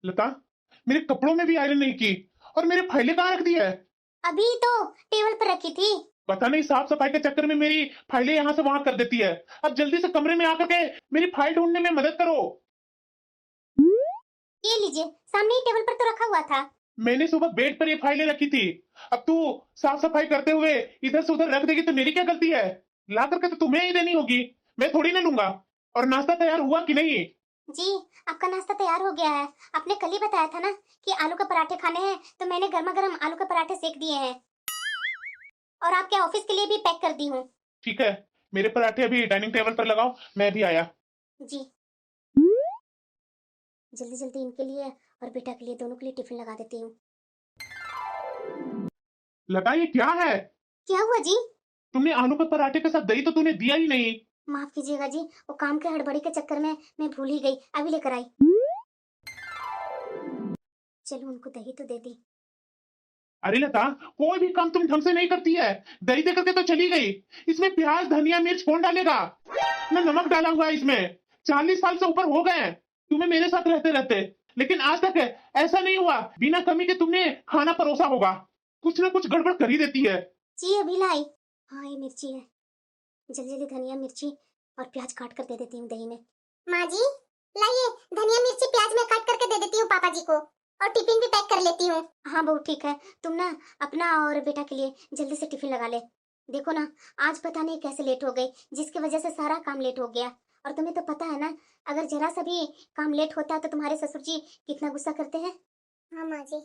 लता, मेरे कपड़ों में भी आयरन नहीं की और मेरे फाइलें कहाँ रख दी है? अभी तो टेबल पर रखी थी। पता नहीं साफ सफाई के चक्कर में मेरी फाइलें यहाँ से वहां कर देती है। अब जल्दी से कमरे में आकर के मेरी फाइल ढूंढने में मदद करो। ये लीजिए, सामने ही टेबल पर तो रखा हुआ था। मैंने सुबह बेड पर ये फाइलें रखी थी। अब तू साफ सफाई करते हुए इधर से उधर रख देगी तो मेरी क्या गलती है? ला करके तो तुम्हें ही देनी होगी, मैं थोड़ी ना लूंगा। और नाश्ता तैयार हुआ कि नहीं? जी, आपका नाश्ता तैयार हो गया है। आपने कल ही बताया था ना कि आलू के पराठे खाने हैं, तो मैंने गर्मा गर्म आलू के पराठे सेक दिए हैं और आपके ऑफिस के लिए भी पैक कर दी हूँ। ठीक है, मेरे पराठे अभी डाइनिंग टेबल पर लगाओ, मैं भी आया। जी, जल्दी जल्दी इनके लिए और बेटा के लिए, दोनों के लिए टिफिन लगा देती हूँ। लता, ये क्या है? क्या हुआ जी? तुमने आलू के पराठे के साथ दही तो तूने दिया ही नहीं। माफ कीजिएगा जी, वो काम के हड़बड़ी के चक्कर में मैं भूल ही गई। अभी लेकर आई। चलो उनको दही तो दे दी। अरे लता, कोई भी काम तुम ढंग से नहीं करती है। दही दे करके तो चली गई। इसमें प्याज धनिया मिर्च कौन डालेगा? ना नमक डाला हुआ है इसमें। 40 साल से ऊपर हो गए हैं तुम्हें मेरे साथ रहते रहते, लेकिन आज तक ऐसा नहीं हुआ बिना कमी के तुमने खाना परोसा होगा। कुछ ना कुछ गड़बड़ कर ही देती है। जी अभी लाई। हाँ ये मिर्ची है, जल्दी जल्दी धनिया मिर्ची और प्याज काट कर दे देती हूँ दही में। माँ जी लाइए, धनिया मिर्ची प्याज में काट करके दे देती हूँ पापा जी को, और टिफिन भी पैक कर लेती हूँ। हाँ बहू ठीक है, तुम ना अपना और बेटा के लिए जल्दी से टिफिन लगा ले। देखो ना, आज पता नहीं कैसे लेट हो गई, जिसकी वजह से सारा काम लेट हो गया। और तुम्हें तो पता है ना, अगर जरा सा भी काम लेट होता है तो तुम्हारे ससुर जी कितना गुस्सा करते हैं। हाँ माँ जी,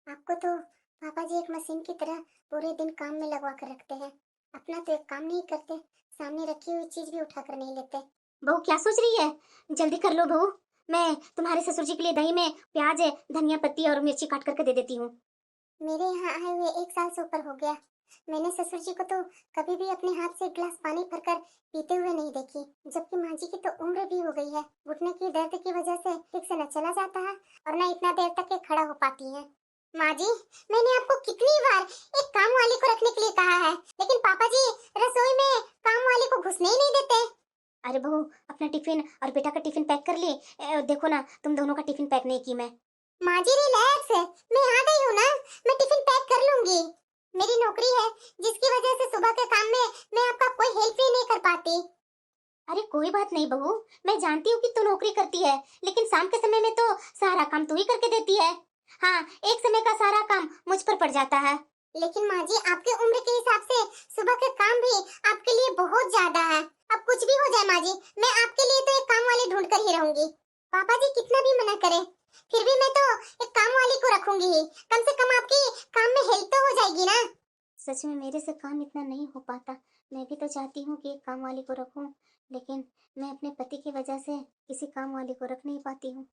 आपको तो पापा जी एक मशीन की तरह पूरे दिन काम में लगवा कर रखते हैं। अपना तो एक काम नहीं करते, सामने रखी हुई चीज भी उठा कर नहीं लेते। बहू क्या सोच रही है? जल्दी कर लो बहू, मैं तुम्हारे ससुर जी के लिए दही में प्याज धनिया पत्ती और मिर्ची काट करके दे देती हूँ। मेरे यहाँ आए हुए 1 साल से ऊपर हो गया, मैंने ससुर जी को तो कभी भी अपने हाथ से एक गिलास पानी भरकर पीते हुए नहीं देखी। जबकि माँ जी की तो उम्र भी हो गई है, घुटने की दर्द की वजह से ठीक से न चला जाता है और न इतना देर तक के खड़ा हो पाती है। माँ जी, मैंने आपको कितनी बार एक काम वाली को रखने के लिए कहा है, लेकिन पापा जी रसोई में काम वाली को घुसने ही नहीं देते। अरे बहू, अपना टिफिन और बेटा का टिफिन पैक कर ली। देखो ना, तुम दोनों का टिफिन पैक नहीं की मैं। माँ जी रिलैक्स, मैं आ गई हूँ ना, मैं टिफिन पैक कर लूंगी। मेरी नौकरी है, जिसकी वजह से सुबह के काम में मैं आपका कोई हेल्प ही नहीं कर पाती। अरे कोई बात नहीं बहू, मैं जानती हूँ कि तू नौकरी करती है, लेकिन शाम के समय में तो सारा काम तू ही करके देती है। हाँ, एक समय का सारा काम मुझ पर पड़ जाता है। लेकिन माँ जी, आपके उम्र के हिसाब से सुबह के काम भी आपके लिए बहुत ज्यादा है। अब कुछ भी हो जाए माँ जी, मैं आपके लिए तो एक काम वाली ढूंढ कर ही रहूंगी। पापा जी कितना भी मना करे, फिर भी मैं तो एक काम वाली को रखूंगी ही। कम से कम आपकी काम में हेल्प तो हो जाएगी ना। सच में मेरे से काम इतना नहीं हो पाता। मैं भी तो चाहती हूँ कि एक काम वाली को रखूं, लेकिन मैं अपने पति की वजह से किसी काम वाली को रख नहीं पाती हूँ।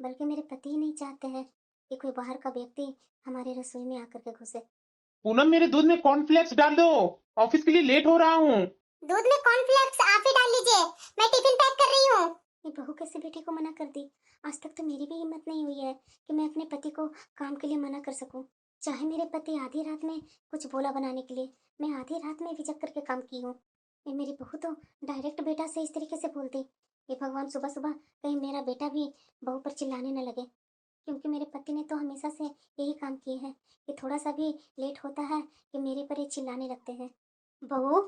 बल्कि मेरे पति ही नहीं चाहते हैं कि कोई बाहर का व्यक्ति हमारे रसोई में आकर के घुसे। पूनम, मेरे दूध में कॉर्नफ्लेक्स डाल दो, ऑफिस के लिए लेट हो रहा हूँ। दूध में कॉर्नफ्लेक्स आप ही डाल लीजिए, मैं टिफिन पैक कर रही हूँ। ये बहू कैसे बेटे को मना कर दी? आज तक तो मेरी भी हिम्मत नहीं हुई है कि मैं अपने पति को काम के लिए मना कर सकूं। चाहे मेरे पति आधी रात में कुछ बोला बनाने के लिए, मैं आधी रात में भी जग करके काम की हूँ। ये मेरी बहू तो डायरेक्ट बेटा से इस तरीके से बोलती। ये भगवान, सुबह सुबह कहीं मेरा बेटा भी बहू पर चिल्लाने न लगे, क्योंकि मेरे पति ने तो हमेशा से यही काम किए हैं कि थोड़ा सा भी लेट होता है कि मेरे पर ये चिल्लाने लगते हैं। बहू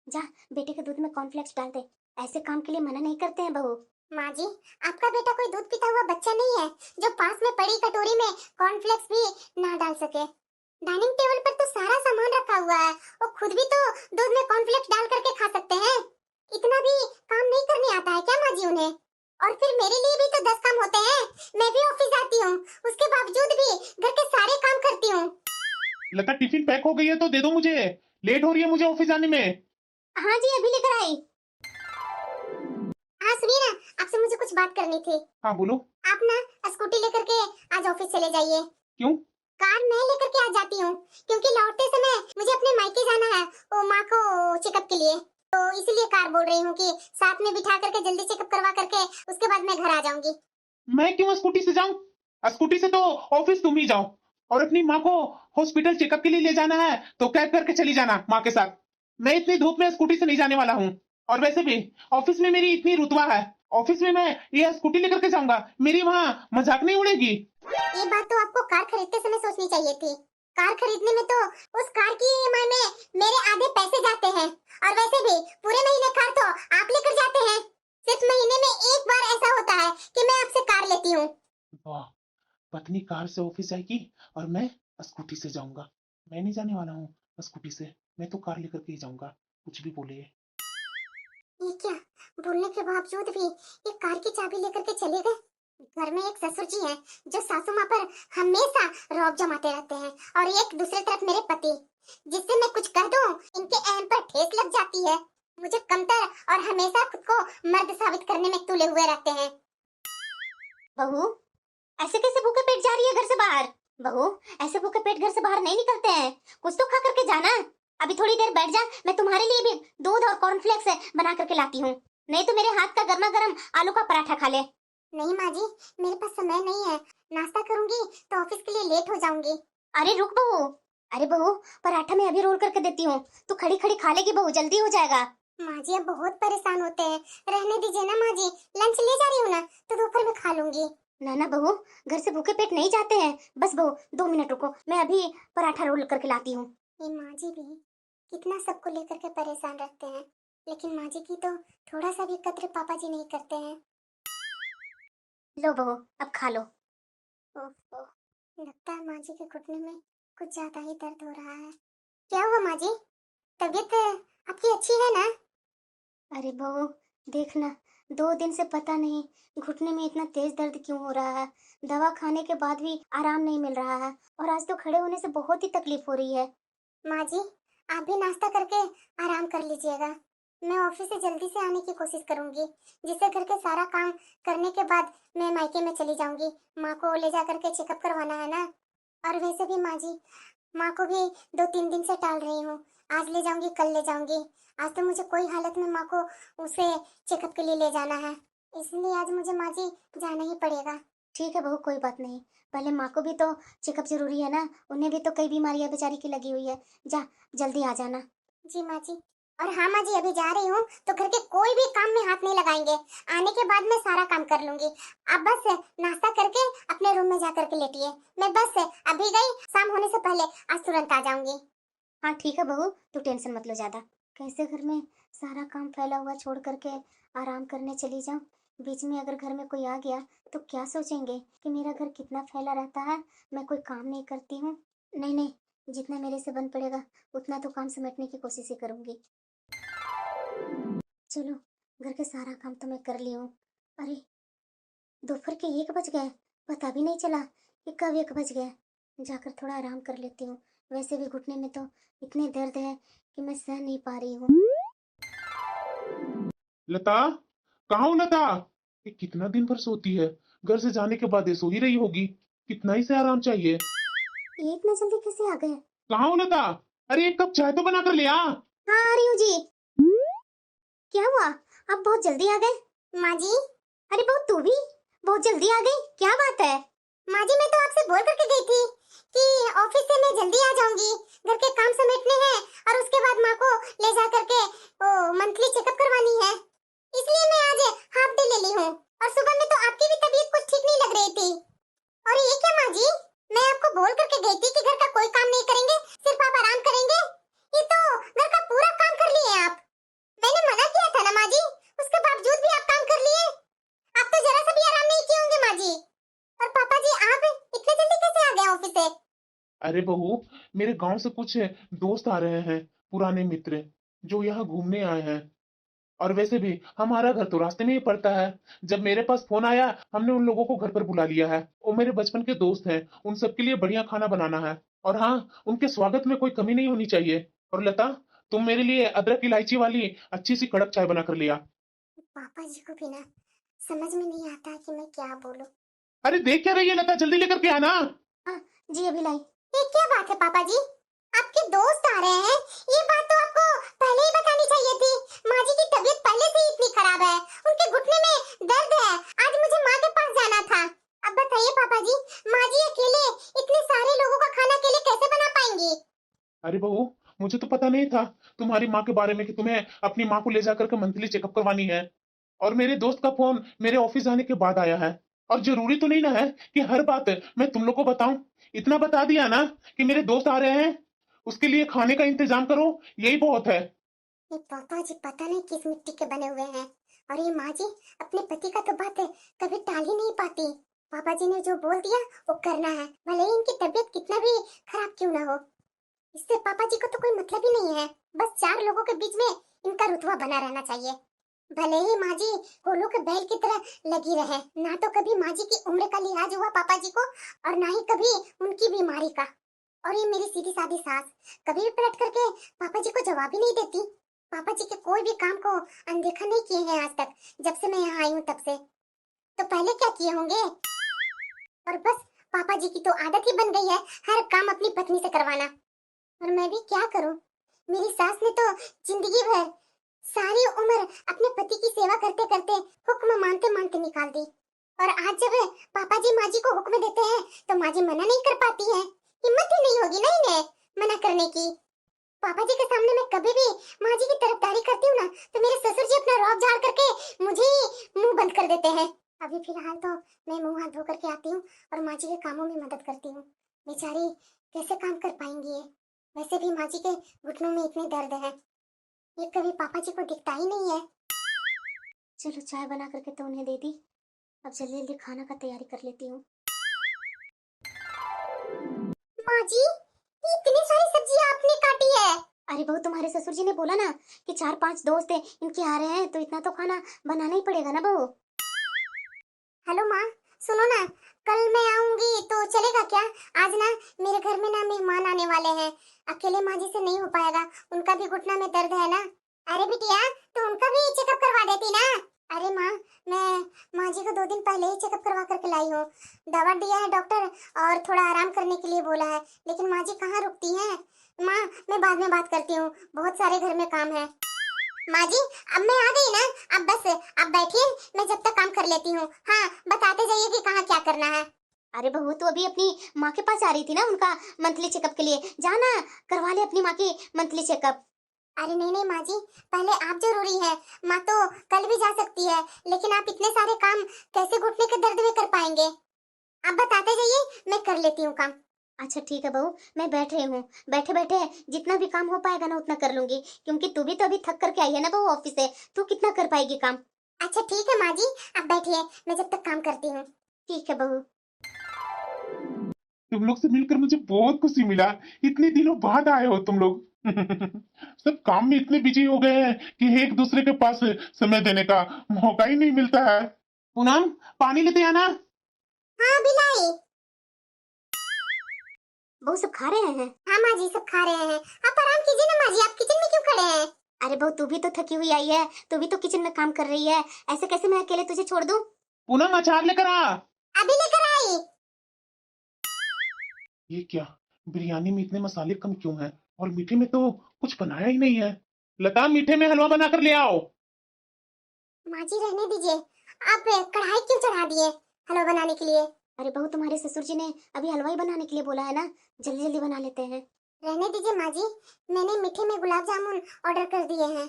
जा, बेटे के दूध में कॉर्नफ्लेक्स डाल दे, ऐसे काम के लिए मना नहीं करते हैं बहू। माँ जी, आपका बेटा कोई दूध पीता हुआ बच्चा नहीं है जो पास में पड़ी कटोरी में कॉर्नफ्लेक्स भी ना डाल सके। डाइनिंग टेबल पर तो सारा सामान रखा हुआ है, वो खुद भी तो दूध में कॉर्नफ्लेक्स डाल करके खा सकते हैं। इतना भी काम नहीं करने आता है क्या माँ जी उन्हें? और फिर मेरे लिए भी तो 10 काम होते हैं, मैं भी ऑफिस जाती हूँ, उसके बावजूद भी घर के सारे काम करती हूँ। लता, टिफिन पैक हो गई है तो दे दो मुझे, लेट हो रही है मुझे ऑफिस जाने में। हाँ जी अभी लेकर आई। हाँ सुनिए ना, आपसे मुझे कुछ बात करनी थी। हाँ बोलो। आप ना स्कूटी लेकर के आज ऑफिस चले जाइए। क्यों? कार मैं लेकर के आ जाती हूँ, क्योंकि लौटते समय मुझे अपने मायके जाना है, वो माँ को चेकअप के लिए, तो इसीलिए कार बोल रही हूँ कि साथ में बिठा करके जल्दी चेकअप करवा करके उसके बाद मैं घर आ जाऊंगी। मैं क्यों स्कूटी से जाऊं? स्कूटी से तो ऑफिस तुम ही जाओ, और अपनी माँ को हॉस्पिटल चेकअप के लिए ले जाना है तो कैब करके चली जाना माँ के साथ। मैं इतनी धूप में स्कूटी से नहीं जाने वाला हूँ, और वैसे भी ऑफिस में मेरी इतनी रुतबा है, ऑफिस में मैं ये स्कूटी लेकर के जाऊंगा, मेरी वहाँ मजाक नहीं उड़ेगी। ये बात तो आपको कार खरीदते समय सोचनी चाहिए थी। कार खरीदने में तो उस कार की ईएमआई में मेरे आधे पैसे जाते हैं, और वैसे भी पूरे महीने कार तो आप लेकर जाते हैं। सिर्फ महीने में एक बार ऐसा होता है कि मैं आपसे कार लेती हूँ। वाह, पत्नी कार से ऑफिस जाएगी और मैं स्कूटी से जाऊंगा। मैं नहीं जाने वाला हूँ स्कूटी से, मैं तो कार लेकर के ही जाऊंगा, कुछ भी बोले। ये क्या, बोलने के बावजूद भी ये कार की चाबी लेकर के चले गए। घर में एक ससुर जी हैं जो सासू माँ पर हमेशा रौब जमाते रहते हैं, और एक दूसरी तरफ मेरे पति, जिससे मैं कुछ कह दूं इनके अहम पर ठेस लग जाती है। मुझे कमतर और हमेशा खुद को मर्द साबित करने में तुले हुए रहते हैं। बहू, ऐसे कैसे भूखे पेट जा रही है घर से बाहर? बहू, ऐसे भूखे पेट घर से बाहर नहीं निकलते हैं, कुछ तो खा करके जाना। अभी थोड़ी देर बैठ जा, मैं तुम्हारे लिए भी दूध और कॉर्नफ्लेक्स बना करके लाती हूँ, नहीं तो मेरे हाथ का गर्मा गर्म आलू का पराठा खा ले। नहीं माँ जी, मेरे पास समय नहीं है, नाश्ता करूंगी तो ऑफिस के लिए लेट हो जाऊंगी। अरे रुक बहू, अरे बहू, पराठा मैं अभी रोल करके देती हूँ, तू खड़ी खड़ी खा लेगी बहू, जल्दी हो जाएगा। माँ जी अब बहुत परेशान होते हैं, रहने दीजिए ना माँ जी, लंच ले जा रही हूँ ना तो दोपहर में खा लूंगी। ना ना बहू, घर से भूखे पेट नहीं जाते हैं, बस बहू 2 मिनट रुको, मैं अभी पराठा रोल करके लाती हूँ। ये माँ जी भी कितना सबको लेकर के परेशान रहते हैं, लेकिन माँ जी की तो थोड़ा सा भी कद्र पापा जी नहीं करते हैं। लो बहू, अब खा लो। ओफो, लगता है माँ जी के घुटने में कुछ ज्यादा ही दर्द हो रहा है। क्या हुआ माँ जी, तबीयत आपकी अच्छी है ना? अरे बहू देखना, 2 दिन से पता नहीं घुटने में इतना तेज दर्द क्यों हो रहा है, दवा खाने के बाद भी आराम नहीं मिल रहा है, और आज तो खड़े होने से बहुत ही तकलीफ हो रही है। माँ जी आप भी नाश्ता करके आराम कर लीजिएगा, मैं ऑफिस से जल्दी से आने की कोशिश करूंगी, जिससे घर के सारा काम करने के बाद मैं मायके में चली जाऊंगी। माँ को ले जा करके चेकअप करवाना है ना, और वैसे भी माँ जी, माँ को भी 2-3 दिन से टाल रही हूँ, आज ले जाऊंगी कल ले जाऊंगी, आज तो मुझे कोई हालत में माँ को उसे चेकअप के लिए ले जाना है, इसलिए आज मुझे माँ जी जाना ही पड़ेगा। ठीक है बहू, कोई बात नहीं, पहले माँ को भी तो चेकअप जरूरी है ना, उन्हें भी तो कई बीमारियां बेचारी की लगी हुई है, जा जल्दी आ जाना। जी माँ जी, और हाँ माँ जी अभी जा रही हूँ तो घर के कोई भी काम में हाथ नहीं लगाएंगे, आने के बाद मैं सारा काम कर लूंगी। आप बस नाश्ता करके अपने रूम में जा करके लेटिए, मैं बस अभी गई, शाम होने से पहले आज तुरंत आ जाऊंगी। हाँ ठीक है बहू, तू टेंशन मत लो ज्यादा। कैसे घर में सारा काम फैला हुआ छोड़ करके आराम करने चली जाऊं, बीच में अगर घर में कोई आ गया तो क्या सोचेंगे कि मेरा घर कितना फैला रहता है, मैं कोई काम नहीं करती हूँ। नहीं नहीं, जितना मेरे से बन पड़ेगा उतना तो काम समेटने की कोशिश ही करूंगी। चलो, घर के सारा काम तो मैं कर ली हूँ। अरे दोपहर के 1 बज गए, पता भी नहीं चला कि कब 1 बज गए। जाकर थोड़ा आराम कर लेती हूँ, वैसे भी घुटने में तो इतने दर्द है कि मैं सह नहीं पा रही हूँ। लता, कहाँ हो लता? ये कितना दिन भर सोती है, घर से जाने के बाद ये सो ही रही होगी, कितना ही से आराम चाहिए। इतना जल्दी कैसे आ गए? कहाँ हो लता? अरे 1 कप चाय तो बना कर ले आ। हाँ आ रही हूँ जी। क्या हुआ, आप बहुत जल्दी आ गए? माँ जी, अरे बहुत तू भी बहुत जल्दी आ गई, क्या बात है? माँ जी मैं तो आपसे बोल करके गई थी कि ऑफिस से मैं जल्दी आ जाऊंगी, घर के काम समेटने हैं और उसके बाद माँ को ले जा करके मंथली चेकअप करवानी है, इसलिए मैं आज हाफ डे ले ली हूँ, और सुबह में तो आपकी भी तबीयत कुछ ठीक नहीं लग रही थी। और ये क्या माँ जी, मैं आपको बोल करके गई थी कि घर का कोई काम नहीं करेंगे, सिर्फ आप आराम करेंगे, ये तो घर का पूरा काम कर लिए आप। मैंने मना किया था ना माँ जी, उसके बावजूद भी आप काम कर लिए, आप तो जरा सा भी आराम नहीं किए होंगे माँ जी। और पापा जी आप इतने जल्दी कैसे आ गए ऑफिस से? अरे बहू, मेरे गांव से कुछ दोस्त आ रहे हैं, पुराने मित्र, जो यहाँ घूमने आए हैं। और वैसे भी हमारा घर तो रास्ते में ही पड़ता है। जब मेरे पास फोन आया, हमने उन लोगों को घर पर बुला लिया है। वो मेरे बचपन के दोस्त हैं, उन सबके लिए बढ़िया खाना बनाना है। और हाँ, उनके स्वागत में कोई कमी नहीं होनी चाहिए। और लता, तुम मेरे लिए अदरक इलायची वाली अच्छी सी कड़क चाय बना कर लिया। पापा जी को भी ना समझ में नहीं आता कि मैं क्या बोलूं। अरे देख क्या रही है लता, जल्दी लेकर के आना। हाँ जी अभी लाई। ये क्या बात है पापा जी, आपके दोस्त आ रहे हैं, ये बात तो आपको पहले ही बतानी चाहिए थी। माँ जी की तबीयत पहले से ही इतनी खराब है, उनके घुटने में दर्द है, आज मुझे माँ के पास जाना था। अब बताइए पापा जी, माँ जी अकेले इतने सारे लोगों का खाना अकेले कैसे बना पाएंगी? अरे बहू, मुझे तो पता नहीं था तुम्हारी माँ के बारे में कि तुम्हें अपनी माँ को ले जाकर के मंथली चेकअप करवानी है। और मेरे दोस्त का फोन मेरे ऑफिस आने के बाद आया है। और जरूरी तो नहीं ना है कि हर बात मैं तुम लोग को बताऊं। इतना बता दिया ना कि मेरे दोस्त आ रहे हैं, उसके लिए खाने का इंतजाम करो, यही बहुत है। ये पापा जी पता नहीं किस मिट्टी के बने हुए हैं। और ये माँ जी अपने पति का तो बात कभी टाल ही नहीं पाती। पापा जी ने जो बोल दिया वो करना है, भले ही इनकी तबीयत कितना भी खराब क्यों ना हो। इससे पापा जी को तो कोई मतलब ही नहीं है, बस चार लोगों के बीच में इनका रुतबा बना रहना चाहिए। भले ही माँ जी कोलू के बैल की तरह लगी रहे, ना तो कभी माँ जी की उम्र का लिहाज हुआ पापा जी को, और ना ही कभी उनकी बीमारी का। और ये मेरी सीधी सादी सास कभी भी पलट करके पापा जी को जवाब ही नहीं देती। पापा जी के कोई भी काम को अनदेखा नहीं किए हैं आज तक, जब से मैं यहाँ आई हूँ तब से। तो पहले क्या किए होंगे? और बस पापा जी की तो आदत ही बन गई है हर काम अपनी पत्नी से करवाना। और मैं भी क्या करूं, मेरी सास ने तो जिंदगी भर सारी उम्र अपने पति की सेवा करते करते हुक्म मानते मानते निकाल दी। और आज जब पापा जी माँ जी को हुक्म देते हैं तो माँ जी मना नहीं कर पाती है। हिम्मत ही नहीं होगी ना इन्हें मना करने की। पापा जी के सामने मैं कभी भी माँ जी की तरफदारी करती हूँ ना, तो मेरे ससुर जी अपना रौब झाड़ करके मुझे ही मुंह बंद कर देते हैं। अभी फिलहाल तो मैं मुंह हाथ धो करके आती हूँ और माँ जी के कामों में मदद करती हूँ। बेचारी कैसे काम कर पाएंगी ये, वैसे भी माँ जी के घुटनों में इतने दर्द है, ये कभी पापा जी को दिखता ही नहीं है। चलो चाय बना करके तो उन्हें दे दी, अब जल्दी जल्दी खाना का तैयारी कर लेती हूँ। माँ जी इतनी सारी सब्जियां आपने काटी है। अरे बहू तुम्हारे ससुर जी ने बोला ना कि 4-5 दोस्त है इनके आ रहे हैं, तो इतना तो खाना बनाना ही पड़ेगा ना बहू। हेलो माँ, सुनो ना, कल मैं आऊंगी तो चलेगा क्या? आज ना मेरे घर में ना मेहमान आने वाले हैं, अकेले माँ जी से नहीं हो पाएगा, उनका भी घुटना में दर्द है ना। अरे बिटिया तो उनका भी चेकअप करवा देती ना। अरे माँ मैं माँ जी को 2 दिन पहले ही चेकअप करवा करके लाई हूँ, दवा दिया है डॉक्टर और थोड़ा आराम करने के लिए बोला है, लेकिन माँ जी कहाँ रुकती हैं। माँ मैं बाद में बात करती हूँ, बहुत सारे घर में काम है। माँ जी अब मैं आ गई ना, अब बस अब बैठिए, मैं जब तक काम कर लेती हूँ। हाँ बताते जाइए कि कहाँ क्या करना है। अरे बहू तो अभी अपनी माँ के पास आ रही थी ना, उनका मंथली चेकअप के लिए, जाना करवा ले अपनी माँ की मंथली चेकअप। अरे नहीं नहीं माँ जी, पहले आप जरूरी है, माँ तो कल भी जा सकती है, लेकिन आप इतने सारे काम कैसे घुटने के दर्द में कर पाएंगे? आप बताते जाइए, मैं कर लेती हूँ काम। अच्छा ठीक है बहू, मैं बैठ रही हूँ, बैठे बैठे जितना भी काम हो पाएगा ना उतना कर लूंगी, क्योंकि तू भी तो अभी थक करके आई है ना बहू ऑफिस से, तू कितना कर पाएगी काम? अच्छा ठीक है माँ जी, आप बैठिए, मैं जब तक काम करती हूँ। ठीक है बहू। तुम लोग से मिलकर मुझे बहुत खुशी मिला, इतने दिनों बाद आए हो तुम लोग। सब काम में इतने बिजी हो गए हैं कि एक दूसरे के पास समय देने का मौका ही नहीं मिलता है। पूनम पानी लेते आना। हाँ बिलाई। बहू सब खा रहे हैं? हाँ माँ जी सब खा रहे हैं, आप आराम कीजिए ना माँ जी, आप किचन में क्यों खड़े हैं? अरे बहू तू भी तो थकी हुई आई है, तू भी तो किचन में काम कर रही है, ऐसे कैसे मैं अकेले तुझे छोड़ दूं? पूनम अचार लेकर आ। अभी लेकर आई। ये क्या, बिरयानी में इतने मसाले कम क्यों हैं? और मीठे में तो कुछ बनाया ही नहीं है। लता मीठे में हलवा बनाकर ले आओ। माँ जी रहने दीजिए, आप कढ़ाई क्यों चढ़ा दिए हलवा बनाने के लिए? अरे बहू तुम्हारे ससुर जी ने अभी हलवा ही बनाने के लिए बोला है ना, जल्दी जल्दी बना लेते हैं। रहने दीजिए माँ जी, मैंने मीठे में गुलाब जामुन ऑर्डर कर दिए हैं,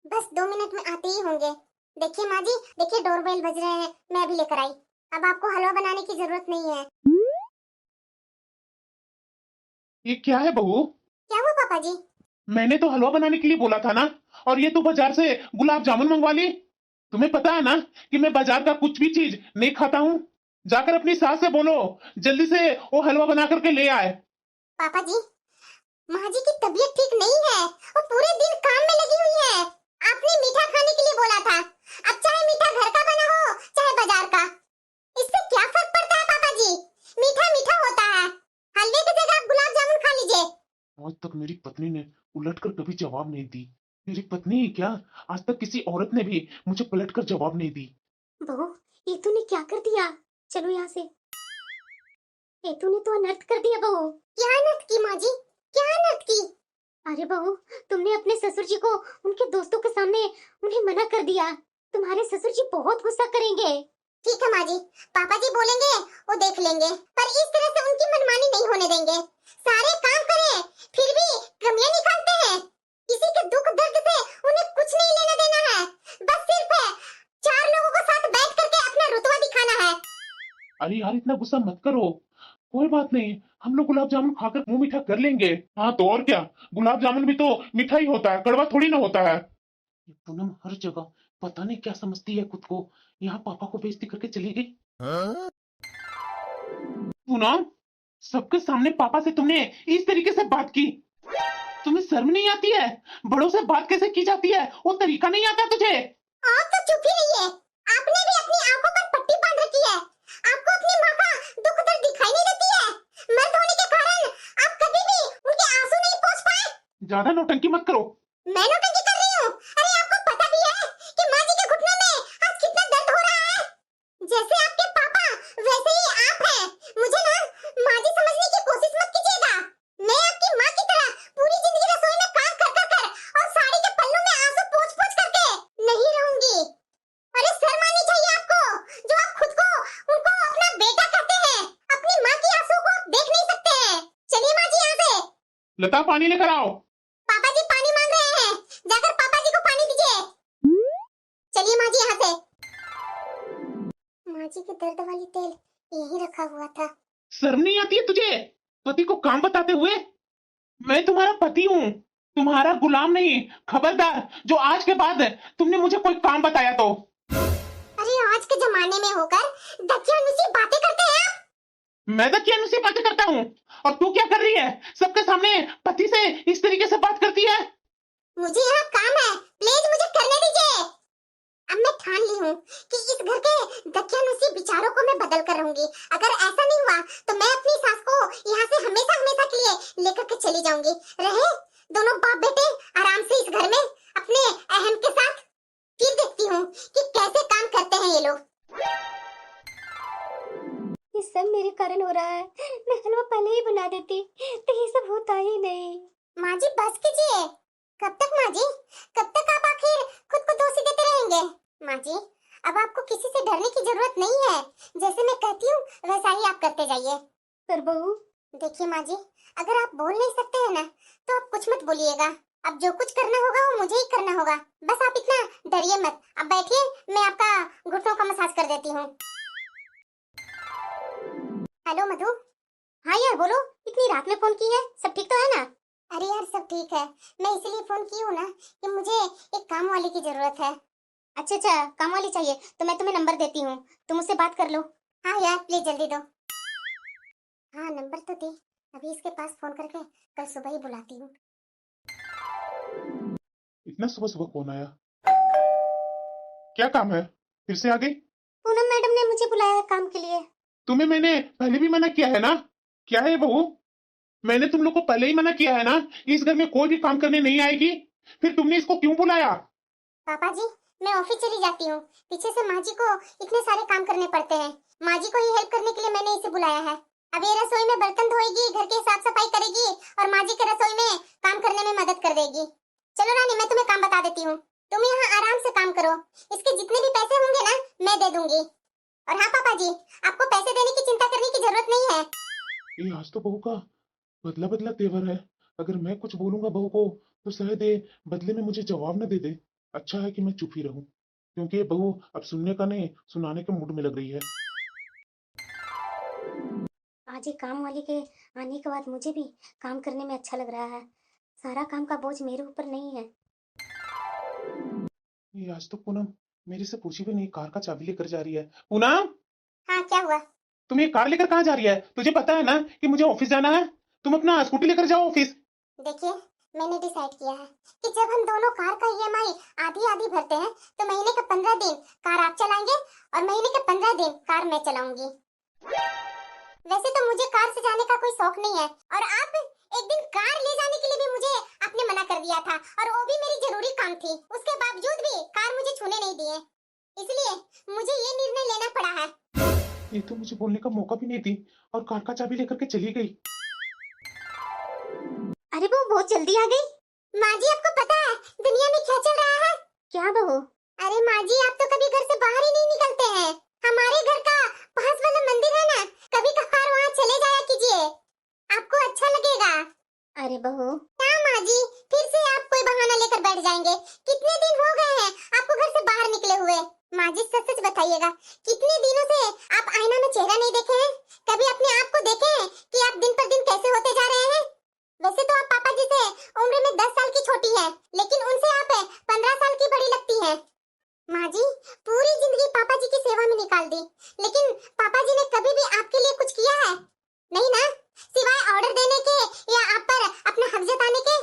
बस 2 मिनट में आते ही होंगे। देखिए माँ जी, देखिए डोरबेल बज रहे हैं, मैं अभी लेकर आई, अब आपको हलवा बनाने की जरूरत नहीं है। ये क्या है बहू? क्या हुआ पापा जी? मैंने तो हलवा बनाने के लिए बोला था ना, और ये तो बाजार से गुलाब जामुन मंगवा ली। तुम्हें पता है ना कि मैं बाजार का कुछ भी चीज नहीं खाता हूँ। जाकर अपनी सास से बोलो जल्दी से वो हलवा बना करके ले आए। पापा जी माँ जी की तबीयत ठीक नहीं है, वो पूरे दिन काम में लगी हुई है। आपने मीठा खाने के लिए बोला था, अब चाहे मीठा घर का बना हो चाहे बाजार का, इससे क्या फर्क पड़ता है पापा जी? मीठा मीठा होता है, हलवे की जगह आप गुलाब जामुन खा लीजिए। आज तक मेरी पत्नी ने उलटकर कभी जवाब नहीं दी। मेरी पत्नी ही क्या, आज तक किसी औरत ने भी मुझे पलटकर जवाब नहीं दी। बहू ये तूने क्या कर दिया? चलो यहाँ से। ये तूने तो अनर्थ कर दिया बहू। क्या अनर्थ की माँ जी, क्या अनर्थ की? अरे बहू तुमने अपने ससुर जी को उनके दोस्तों के सामने उन्हें मना कर दिया, तुम्हारे ससुर जी बहुत गुस्सा करेंगे। ठीक है माँ जी, पापा जी बोलेंगे वो देख लेंगे, पर इस तरह से उनकी मनमानी नहीं होने देंगे। सारे काम करें फिर भी कमियां निकालते हैं, किसी के दुख दर्द से उन्हें कुछ नहीं लेना देना है, बस सिर्फ है 4 अरे यार इतना गुस्सा मत करो, कोई बात नहीं, हम लोग गुलाब जामुन खाकर मुंह मीठा कर लेंगे। हाँ तो और क्या, गुलाब जामुन भी तो मीठा ही होता है, कड़वा थोड़ी ना होता है। ये पूनम हर जगह पता नहीं क्या समझती है खुद को, यहाँ पापा को बेइज्जती करके चली गई। पूनम, सबके सामने पापा से तुमने इस तरीके से बात की, तुम्हें शर्म नहीं आती है? बड़ों से बात कैसे की जाती है, वो तरीका नहीं आता तुझे? आप तो चुप ही रहिए। आपने भी अपनी आंखों पर पट्टी बांध रखी है। आपको अपनी माँ का दुख दर्द दिखाई नहीं देती है। मर्द होने के कारण आप कभी भी उनके आंसू नहीं पोंछ पाए। ज्यादा नौटंकी मत करो। मैं नौटंकी कर रही हूँ? अरे आपको पता भी है कि माँ जी के घुटनों में आज कितना दर्द हो रहा है। जैसे आपके पापा वैसे ही आप हैं। मुझे ना माँ जी समझने की कोशिश मत कीजिएगा। मैं आपकी माँ की तरह पूरी जिंदगी रसोई में काम कर और साड़ी के पल्लू में आंसू पोंछ करके नहीं रहूंगी। अरे शर्म आनी चाहिए आपको, जो आप खुद को उनको अपना बेटा कहते हैं। अपनी माँ की आंसू को आप देख नहीं सकते हैं। चलिए माँ जी यहाँ से। लता पानी लेकर आओ। पापा जी पानी मांग रहे हैं, जाकर पापा जी को पानी दीजिए। चलिए माँ जी यहाँ से। माँ जी के दर्द वाली तेल यहीं रखा हुआ था। शर्म नहीं आती है तुझे, पति को काम बताते हुए? मैं तुम्हारा पति हूँ, तुम्हारा गुलाम नहीं। खबरदार जो आज के बाद तुमने मुझे कोई काम बताया तो। अरे आज के जमाने में होकर दकियानुसी बातें करते हैं आप। मैं दकियानुसी बातें करता हूँ और तू क्या कर रही है? सबके सामने पति से इस तरीके से बात करती है। मुझे यहाँ काम है, प्लीज मुझे करने दीजिए। अब मैं ठान ली हूँ कि इस घर के दकियानुसी विचारों को मैं बदल कर रहूंगी। अगर ऐसा नहीं हुआ तो मैं अपनी सास को यहाँ से हमेशा हमेशा के लिए लेकर के चली जाऊंगी। रहे दोनों बाप बेटे आराम से इस घर में अपने अहम के साथ। फिर देखती हूँ कि कैसे काम करते हैं ये लोग। ये सब मेरे कारण हो रहा है। मैं हलवा पहले ही बना देती तो ये सब होता ही नहीं। माँ जी बस कीजिए। कब तक माँ जी, कब तक आप आखिर खुद को दोषी देते रहेंगे? माँ जी अब आपको किसी से डरने की जरूरत नहीं है। जैसे मैं कहती हूँ वैसा ही आप करते जाइए। पर बहू देखिए माँ जी, अगर आप बोल नहीं सकते हैं ना तो आप कुछ मत बोलिएगा। अब जो कुछ करना होगा वो मुझे ही करना होगा। बस आप इतना डरिए मत। अब बैठिए, मैं आपका घुटनों का मसाज कर देती हूँ। हेलो मधु। हाँ यार बोलो, इतनी रात में फोन की है, सब ठीक तो है ना? अरे यार सब ठीक है, मैं इसीलिए फोन की हूँ ना कि मुझे एक काम वाली की जरूरत है। अच्छा काम वाली चाहिए तो मैं तुम्हें नंबर देती हूँ, तुम उससे बात कर लो। हाँ यार प्लीज जल्दी दो। हाँ नंबर तो दी, अभी इसके पास फोन करके कल सुबह ही बुलाती हूँ। इतना सुबह सुबह कौन आया? क्या काम है? फिर से आ गई? पूनम मैडम ने मुझे बुलाया है काम के लिए। तुम्हें मैंने पहले भी मना किया है ना? क्या है बहू, मैंने तुम लोग को पहले ही मना किया है ना, इस घर में कोई भी काम करने नहीं आएगी। फिर तुमने इसको क्यों बुलाया? पापा जी मैं ऑफिस चली जाती हूँ, पीछे से माँ जी को इतने सारे काम करने पड़ते हैं। माँ जी को ही हेल्प करने के लिए मैंने इसे बुलाया है। अब ये रसोई में बर्तन धोएगी, घर की साफ सफाई करेगी और माँ जी के रसोई में काम करने में मदद कर देगी। चलो रानी मैं तुम्हें काम बता देती हूँ, तुम यहाँ आराम से काम करो। इसके जितने भी पैसे होंगे ना मैं दे दूंगी। और हाँ पापा जी, आपको पैसे देने की चिंता करने की जरूरत नहीं है। ये आज तो बहू का बदला बदला तेवर है। अगर मैं कुछ बोलूंगा बहू को तो शायद ये बदले में मुझे जवाब न दे दे। अच्छा है कि मैं चुप ही रहूं, क्योंकि ये बहू अब सुनने का नहीं सुनाने के मूड में लग रही है। आज ही काम वाली के आने के बाद मुझे भी काम करने में अच्छा लग रहा है। सारा काम का बोझ मेरे ऊपर नहीं है। ये आज तो पूनम मेरे से पूछी भी नहीं कार का चाबी लेकर जा रही है। पूनम, हाँ क्या हुआ? तुम ये कार लेकर कहाँ जा रही है? तुझे पता है ना कि मुझे ऑफिस जाना है। तुम अपना स्कूटी लेकर जाओ ऑफिस। देखिए मैंने डिसाइड किया है कि जब हम दोनों कार का ईएमआई आधी आधी भरते हैं तो महीने के 15 दिन कार आप चलाएंगे और महीने के 15 दिन कार मैं चलाऊंगी। वैसे तो मुझे कार से जाने का कोई शौक नहीं है और आप एक दिन कार ले जाने के लिए भी मुझे आपने मना कर दिया था और वो भी मेरी जरूरी काम थी। उसके बावजूद भी कार मुझे छूने नहीं दिए, इसलिए मुझे ये निर्णय लेना पड़ा है। ये तो मुझे बोलने का मौका भी नहीं दी और कार का चाबी लेकर के चली गई। अरे वो बहुत जल्दी आ गई। माँ जी आपको पता है दुनिया में क्या चल रहा है? क्या बहू? अरे माँ जी आप तो कभी घर से बाहर ही नहीं निकलते हैं। हमारे घर का पास वाला मंदिर है ना, कभी कभार वहाँ चले जाया कीजिए, आपको अच्छा लगेगा। अरे बहू क्या माँ जी, फिर से आप कोई बहाना लेकर बैठ जाएंगे। कितने दिन हो गए हैं आपको घर से बाहर निकले हुए? माँ जी सच सच बताइए बताइएगा, कितने दिनों से आप आईना में चेहरा नहीं देखे हैं? कभी अपने आप को देखे हैं कि आप दिन पर दिन कैसे होते जा रहे हैं? वैसे तो आप पापा जी से उम्र में 10 साल की छोटी है, लेकिन उनसे आप 15 साल की बड़ी लगती है। माँ जी, पूरी जिंदगी पापा जी की सेवा में निकाल दी, लेकिन पापा जी ने कभी भी आपके लिए कुछ किया है? नहीं ना, सिवाय ऑर्डर देने के या आप पर अपना हक जताने के।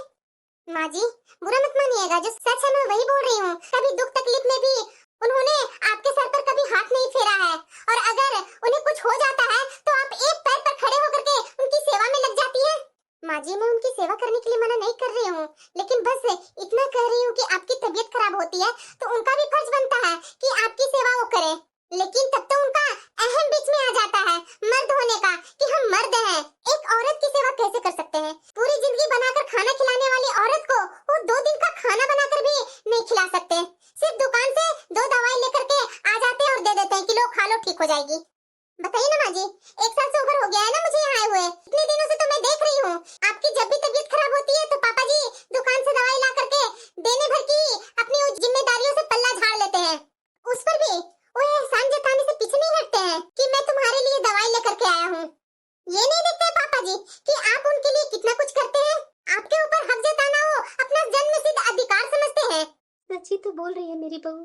माँ जी, बुरा मत मानिएगा, जो सच है मैं वही बोल रही हूँ। कभी दुख तकलीफ में भी उन्होंने आपके सर पर कभी हाथ नहीं फेरा है, और अगर उन्हें कुछ हो जाता है तो आप एक पैर पर खड़े होकर के उनकी सेवा में लग जाती है। माँ जी, मैं उनकी सेवा करने के लिए मना नहीं कर रही हूँ, लेकिन बस इतना कह रही हूँ कि आपकी तबीयत खराब होती है तो उनका भी फर्ज बनता है कि आपकी सेवा वो करे। लेकिन तब तो उनका अहम बीच में आ जाता है मर्द होने का, कि हम मर्द हैं, एक औरत की सेवा कैसे कर सकते हैं? पूरी जिंदगी बनाकर खाना खिलाने वाली औरत को वो 2 दिन का खाना बनाकर भी नहीं खिला सकते। सिर्फ दुकान से 2 दवाई लेकर के आ जाते हैं और दे देते हैं कि लो खा लो, ठीक हो जाएगी। बताइए ना माँ जी, 1 साल से ऊपर हो गया है ना मुझे यहाँ आए हुए। इतने दिनों से तो मैं देख रही हूँ, आपकी जब भी तबीयत खराब होती है तो पापा जी दुकान से दवाई ला करके देने भर की अपनी उस जिम्मेदारियों से पल्ला झाड़ लेते हैं। उस पर भी वो एहसान जताने से पीछे नहीं हटते हैं कि मैं तुम्हारे लिए दवाई लेकर के आया हूँ। ये नहीं देखते पापा जी कि आप उनके लिए कितना कुछ करते हैं? आपके ऊपर हक जताना हो अपना जन्मसिद्ध अधिकार समझते हैं। सच्ची तो बोल रही है मेरी बहू,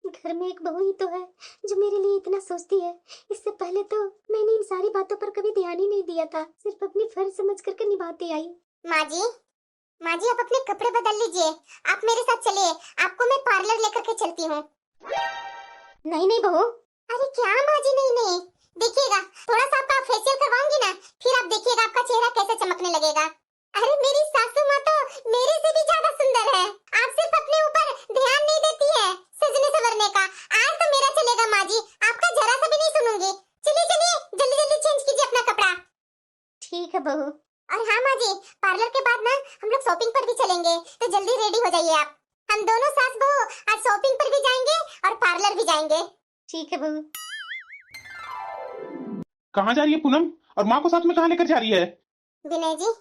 घर में एक बहू ही तो है जो मेरे लिए इतना सोचती है। इससे पहले तो मैंने इन सारी बातों पर कभी ध्यान ही नहीं दिया था, सिर्फ अपनी फर्ज समझ करके निभाती आई। माँ जी, आप अपने कपड़े बदल लीजिए, आप मेरे साथ चलिए, आपको मैं पार्लर लेकर के चलती हूँ। नहीं नहीं बहू। अरे क्या माँ जी, नहीं, देखिएगा थोड़ा सा आपका फेशियल करवाऊंगी ना, फिर आप देखिएगा आपका चेहरा कैसे चमकने लगेगा। अरे मेरी सासू माँ तो मेरे से भी ज्यादा सुंदर है, आप सिर्फ अपने ऊपर ध्यान नहीं देती है सजने संवरने का। आज तो मेरा चलेगा माँ जी, आपका जरा सा भी नहीं सुनूंगी। चलिए चलिए, जल्दी जल्दी चेंज कीजिए अपना कपड़ा। ठीक है बहू। और हाँ माँ जी, पार्लर के बाद ना हम लोग शॉपिंग पर भी चलेंगे, तो जल्दी रेडी हो जाइए आप। हम दोनों सास बहू आज शॉपिंग पर भी जाएंगे और पार्लर भी जाएंगे। ठीक है बहू। कहाँ जा रही है पूनम, और माँ को साथ में कहाँ लेकर जा रही है? विनय जी,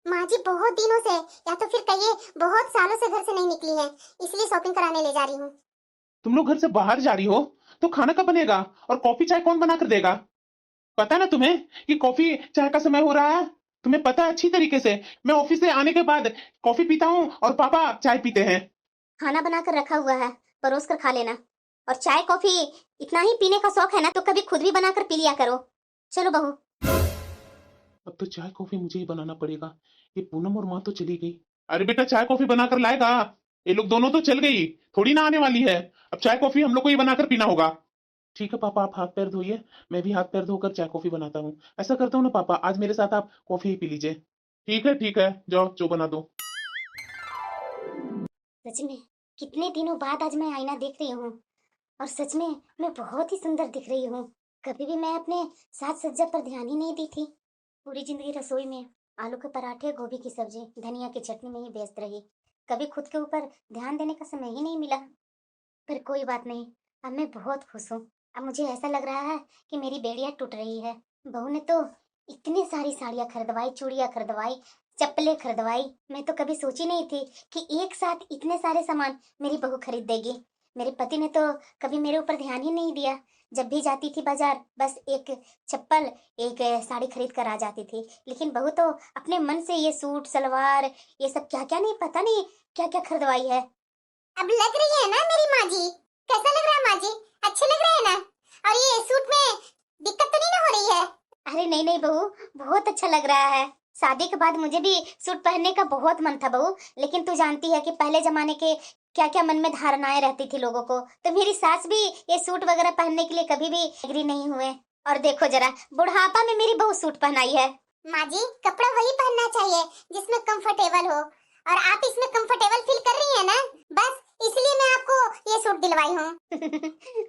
माँ जी बहुत दिनों से, या तो फिर कहिए बहुत सालों से घर से नहीं निकली है, इसलिए शॉपिंग कराने ले जा रही हूँ। तुम लोग घर से बाहर जा रही हो तो खाना कब बनेगा, और कॉफी चाय कौन बना कर देगा? पता है ना तुम्हें कि कॉफी चाय का समय हो रहा है? तुम्हें पता है अच्छी तरीके से। मैं ऑफिस से आने के बाद कॉफी पीता हूँ और पापा चाय पीते हैं। खाना बनाकर रखा हुआ है, परोस कर खा लेना। और चाय कॉफी इतना ही पीने का शौक है ना, तो कभी खुद भी बनाकर पी लिया करो। चलो बहू। अब तो चाय कॉफी मुझे ही बनाना पड़ेगा। ये पूनम और माँ तो चली गई। अरे बेटा, चाय कॉफी बनाकर लाएगा? ये लोग दोनों तो चल गई, थोड़ी ना आने वाली है। अब चाय कॉफी हम लोग को ही बनाकर पीना होगा। ठीक है पापा, आप हाथ पैर धोइए, मैं भी हाथ पैर धोकर चाय कॉफी बनाता हूँ। ऐसा करता हूँ ना पापा, आज मेरे साथ आप कॉफी ही पी लीजिए। ठीक है, जाओ जो बना दो। सच में कितने दिनों बाद आज मैं आईना देख रही हूँ, और सच में मैं बहुत ही सुंदर दिख रही हूँ। कभी भी मैं अपने साज सज्जा पर ध्यान ही नहीं दी थी। पूरी जिंदगी रसोई में आलू के पराठे, गोभी की सब्जी, धनिया की चटनी में ही व्यस्त रही। कभी खुद के ऊपर ध्यान देने का समय ही नहीं मिला। पर कोई बात नहीं, अब मैं बहुत खुश हूँ। अब मुझे ऐसा लग रहा है कि मेरी बेड़ियाँ टूट रही है। बहू ने तो इतनी सारी साड़ियाँ खरीदवाई, चूड़ियाँ खरीदवाई, चप्पलें खरीदवाई। मैं तो कभी सोची नहीं थी कि एक साथ इतने सारे सामान मेरी बहू खरीद देगी। मेरे पति ने तो कभी मेरे ऊपर ध्यान ही नहीं दिया। जब भी जाती थी बाजार, बस एक चप्पल, एक साड़ी खरीद कर आ जाती थी। लेकिन बहू तो अपने मन से ये सूट सलवार, ये सब क्या क्या नहीं, पता नहीं क्या क्या खरीदवाई है। अब लग रही है ना मेरी माँ जी? कैसा लग रहा है माँ जी? अच्छे लग रहे हैं ना? और ये सूट में दिक्कत तो नहीं ना हो रही है? अरे नहीं नहीं बहू, बहुत अच्छा लग रहा है। शादी के बाद मुझे भी सूट पहनने का बहुत मन था बहू, लेकिन तू जानती है कि पहले जमाने के क्या क्या मन में धारणाएं रहती थी लोगों को। तो मेरी सास भी ये सूट वगैरह पहनने के लिए कभी भी एग्री नहीं हुए। और देखो जरा, बुढ़ापा में मेरी बहू सूट पहनाई है। माँ जी, कपड़ा वही पहनना चाहिए जिसमें कंफर्टेबल हो, और आप इसमें कंफर्टेबल फील कर रही है ना, बस इसलिए मैं आपको ये सूट दिलवाई हूँ।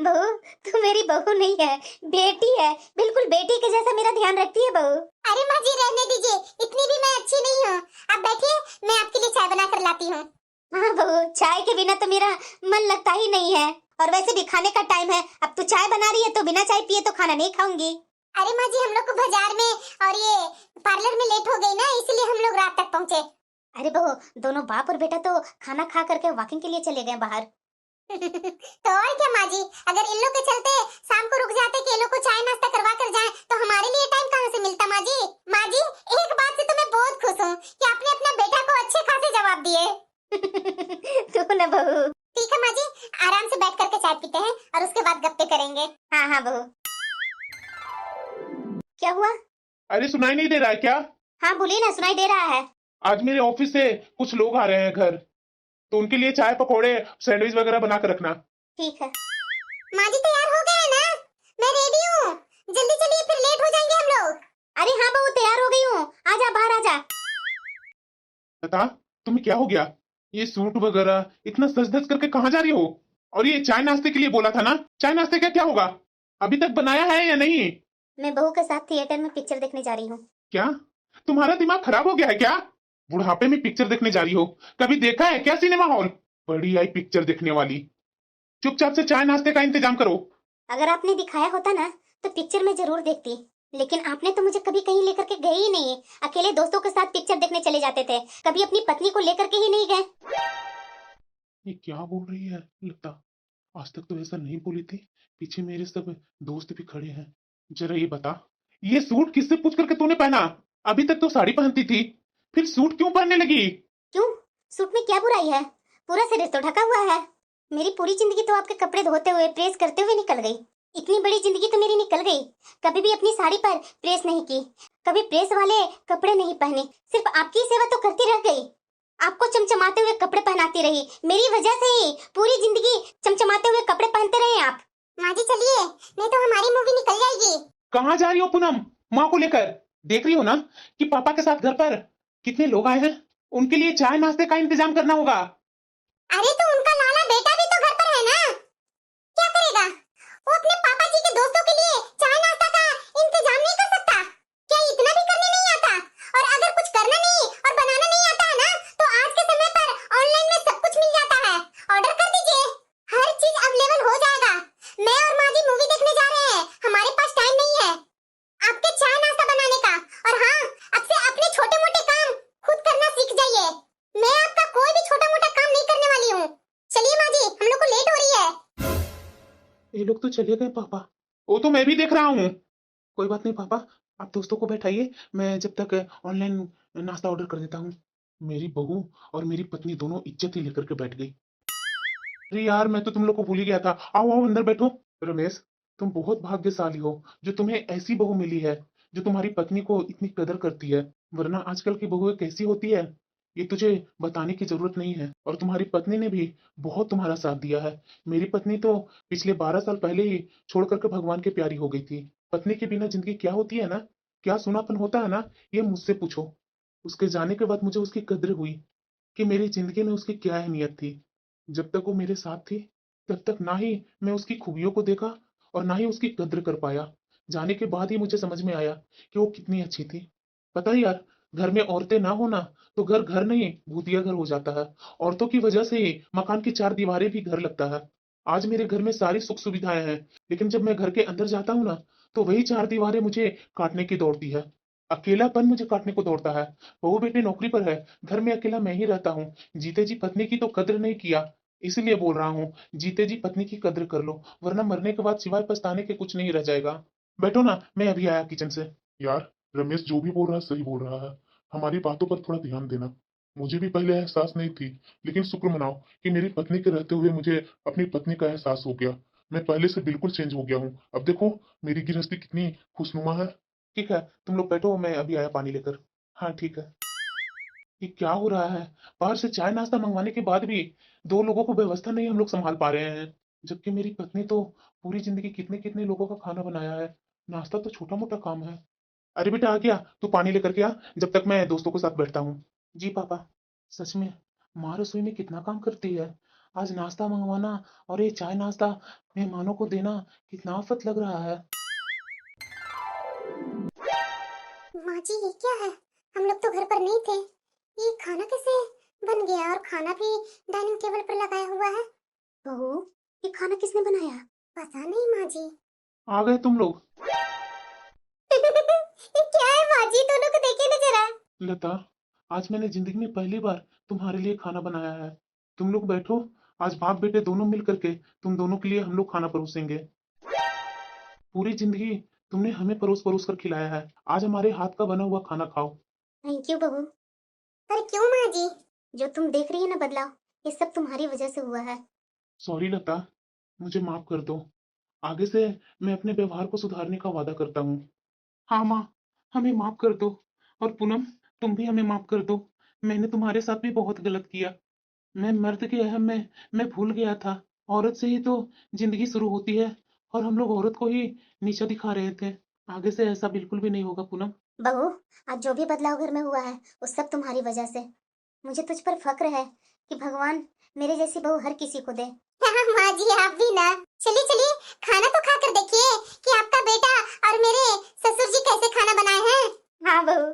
बहू, तू मेरी बहू नहीं है, बेटी है। बिल्कुल बेटी के जैसा मेरा ध्यान रखती है बहू। अरे माँ जी रहने दीजिए, इतनी भी मैं अच्छी नहीं हूँ। आप बैठिए, मैं आपके लिए चाय बना कर लाती हूँ। हाँ बहू, चाय के बिना तो मेरा मन लगता ही नहीं है। और वैसे भी खाने का टाइम है, अब तू चाय बना रही है तो बिना चाय पिए तो खाना नहीं खाऊंगी। अरे माँ जी, हम लोग को बाजार में और ये पार्लर में लेट हो गई ना, इसलिए हम लोग रात तक पहुँचे। अरे बहू, दोनों बाप और बेटा तो खाना खा करके वॉकिंग के लिए चले गए बाहर। तो और क्या माँ जी, अगर इन लोग के चलते और उसके बाद गप्पे करेंगे। हाँ हाँ बहू। क्या हुआ? अरे सुनाई नहीं दे रहा है क्या? हाँ बोलिए ना, सुनाई दे रहा है। आज मेरे ऑफिस से कुछ लोग आ रहे हैं घर, तो उनके लिए चाय पकौड़े सैंडविच वगैरह बना कर रखना। ठीक है। माँ जी तैयार हो गए हैं ना? मैं रेडी हूँ, जल्दी चलिए फिर लेट हो जाएंगे हम लोग। अरे हाँ बहू, तैयार हो गई हूँ, आजा बाहर आजा। बता, तुम्हें क्या हो गया? ये सूट वगैरह इतना सज धज करके कहाँ जा रही हो? और ये चाय नाश्ते के लिए बोला था ना, चाय नाश्ते का क्या होगा? अभी तक बनाया है या नहीं? मैं बहू के साथ थिएटर में पिक्चर देखने जा रही हूँ। क्या तुम्हारा दिमाग खराब हो गया है क्या? बुढ़ापे में पिक्चर देखने जा रही हो? कभी देखा है क्या सिनेमा हॉल? बड़ी आई पिक्चर देखने वाली। चुपचाप से चाय नाश्ते का इंतजाम करो। अगर आपने दिखाया होता ना तो पिक्चर में जरूर देखती, लेकिन आपने तो मुझे कभी कहीं लेकर के गए ही नहीं। अकेले दोस्तों के साथ पिक्चर देखने चले जाते थे, कभी अपनी पत्नी को लेकर के ही नहीं गए। ये क्या बोल रही है लता? आज तक तो ऐसा नहीं बोली थी। पीछे मेरे सब दोस्त भी खड़े हैं। जरा ये बता, ये सूट किससे पूछ करके तूने पहना? अभी तक तो साड़ी पहनती थी, फिर सूट क्यों पहनने लगी? क्यों? सूट में क्या बुराई है? पूरा शरीर तो ढका हुआ है। मेरी पूरी जिंदगी तो आपके कपड़े धोते हुए प्रेस करते हुए निकल गई। इतनी बड़ी जिंदगी तो मेरी निकल गई, कभी भी अपनी साड़ी पर प्रेस नहीं की, कभी प्रेस वाले कपड़े नहीं पहने, सिर्फ आपकी सेवा तो करती रह गई। आपको चमचमाते हुए कपड़े पहनाती रही, मेरी वजह से ही पूरी जिंदगी चमचमाते हुए कपड़े पहनते रहे आप। माँ जी चलिए, नहीं तो हमारी मूवी निकल जाएगी। कहाँ जा रही हो पूनम? माँ को लेकर? देख रही हो ना कि पापा के साथ घर पर कितने लोग आए हैं। उनके लिए चाय नाश्ते का इंतजाम करना होगा। अरे तो उनका लाला बेटा भी तो घर पर है ना, क्या करेगा? वो अपने पापा जी के दोस्तों के लिए चाय नाश्ता का इंतजाम नहीं कर सकता? क्या इतना भी करने नहीं आता? और अगर कुछ करना नहीं और बनाना नहीं आता है ना, तो आज के समय पर ऑनलाइन में सब कुछ मिल जाता है। ऑर्डर कर दीजिए, हर चीज अवेलेबल हो जाएगा। मैं और माँ जी मूवी देखने जा रहे हैं, हमारे पास टाइम नहीं है आपके चाय नाश्ता बनाने का। और हाँ, अब से अपने छोटे मोटे काम खुद करना सीख जाइए। मैं आपका कोई भी छोटा मोटा काम नहीं करने वाली हूँ। चलिए माँ जी, हम लोग को लेट हो रही है। ये लोग तो चले गए पापा। वो तो मैं भी देख रहा हूँ। कोई बात नहीं पापा, आप दोस्तों को बैठाइए, मैं जब तक ऑनलाइन नाश्ता ऑर्डर कर देता हूँ। मेरी बहू और मेरी पत्नी दोनों इज्जत ही लेकर के बैठ गई। अरे यार, मैं तो तुम लोग को भूल ही गया था। आओ आओ अंदर बैठो। रमेश, तुम बहुत भाग्यशाली हो जो तुम्हें ऐसी बहू मिली है जो तुम्हारी पत्नी को इतनी कदर करती है। वरना आजकल की बहुएं कैसी होती है ये तुझे बताने की जरूरत नहीं है। और तुम्हारी पत्नी ने भी बहुत तुम्हारा साथ दिया है। मेरी पत्नी तो पिछले 12 साल पहले ही छोड़ करके भगवान के प्यारी हो गई थी। पत्नी के बिना जिंदगी क्या होती है ना, क्या सुनापन होता है ना, ये मुझसे पूछो। उसके जाने के बाद मुझे उसकी कद्र हुई कि मेरी जिंदगी में उसकी क्या अहमियत थी। जब तक वो मेरे साथ थी तब तक ना ही मैं उसकी खूबियों को देखा और ना ही उसकी कद्र कर पाया। जाने के बाद ही मुझे समझ में आया कि वो कितनी अच्छी थी। पता है यार, घर में औरतें ना होना तो घर घर नहीं भूतिया घर हो जाता है। औरतों की वजह से ही मकान की चार दीवारें भी घर लगता है। आज मेरे घर में सारी सुख सुविधाएं हैं, लेकिन जब मैं घर के अंदर जाता हूँ ना तो वही चार दीवारें मुझे काटने की दौड़ती है। अकेलापन मुझे काटने को दौड़ता है। बहू बेटी नौकरी पर है, घर में अकेला मैं ही रहता हूँ। जीते जी पत्नी की तो कद्र नहीं किया, इसलिए बोल रहा हूँ जीते जी पत्नी की कद्र कर लो, वरना मरने के बाद सिवाय पछताने के कुछ नहीं रह जाएगा। बैठो ना, मैं अभी आया किचन से। यार, रमेश जो भी बोल रहा है सही बोल रहा है। हमारी बातों पर थोड़ा ध्यान देना। मुझे भी पहले एहसास नहीं थी, लेकिन शुक्र मनाओ कि मेरी पत्नी के रहते हुए मुझे अपनी पत्नी का एहसास हो गया। मैं पहले से बिल्कुल चेंज हो गया हूँ। अब देखो मेरी गृहस्थी कितनी खुशनुमा है। ठीक है, तुम लोग बैठो, मैं अभी आया पानी लेकर। हाँ ठीक है। ये क्या हो रहा है? बाहर से चाय नाश्ता मंगवाने के बाद भी दो लोगों को व्यवस्था नहीं हम लोग संभाल पा रहे हैं, जबकि मेरी पत्नी तो पूरी जिंदगी कितने कितने लोगों का खाना बनाया है। नाश्ता तो छोटा मोटा काम है। अरे बेटा आ गया, तू पानी लेकर के आ, जब तक मैं दोस्तों के साथ बैठता हूँ। जी पापा। सच में माँ रसोई में कितना काम करती है। आज नाश्ता मंगवाना और ये चाय नाश्ता मेहमानों को देना कितना आफत लग रहा है। माँ जी ये क्या है? हम लोग तो घर पर नहीं थे, ये खाना कैसे बन गया? और खाना भी डाइनिंग टेबल पर लगाया हुआ है। बहू, ये खाना किसने बनाया? पता नहीं माँ जी। आ गए तुम लोग? ये क्या है माँ जी, दोनों को देखिए ना जरा। लता, आज मैंने जिंदगी में पहली बार तुम्हारे लिए खाना बनाया है। तुम लोग बैठो, आज बाप बेटे दोनों मिल करके तुम दोनों के लिए हम लोग खाना परोसेंगे। पूरी जिंदगी तुमने हमें परोस परोस कर खिलाया है, आज हमारे हाथ का बना हुआ खाना खाओ। थैंक यू बहू। पर क्यों माँ जी? जो तुम देख रही है ना बदलाव, ये सब तुम्हारी वजह से हुआ है। सॉरी लता, मुझे माफ कर दो। आगे से मैं अपने व्यवहार को सुधारने का वादा करता हूँ। हाँ माँ, हमें माफ कर दो। और पूनम, तुम भी हमें माफ कर दो। मैंने तुम्हारे साथ भी बहुत गलत किया। मैं मर्द के अहम में मैं भूल गया था। औरत से ही तो जिंदगी शुरू होती है, और हम लोग औरत को ही नीचा दिखा रहे थे। आगे से ऐसा बिल्कुल भी नहीं होगा पूनम। बहू, आज जो भी बदलाव घर में हुआ है वो सब तुम्हारी वजह से। मुझे तुझ पर फक्र है कि भगवान मेरे जैसी बहू हर किसी को दे। हाँ माँ जी, आप भी ना। चलिए चलिए, खाना तो खा कर देखिए कि आपका बेटा और मेरे ससुर जी कैसे खाना बनाए हैं। हाँ बहू।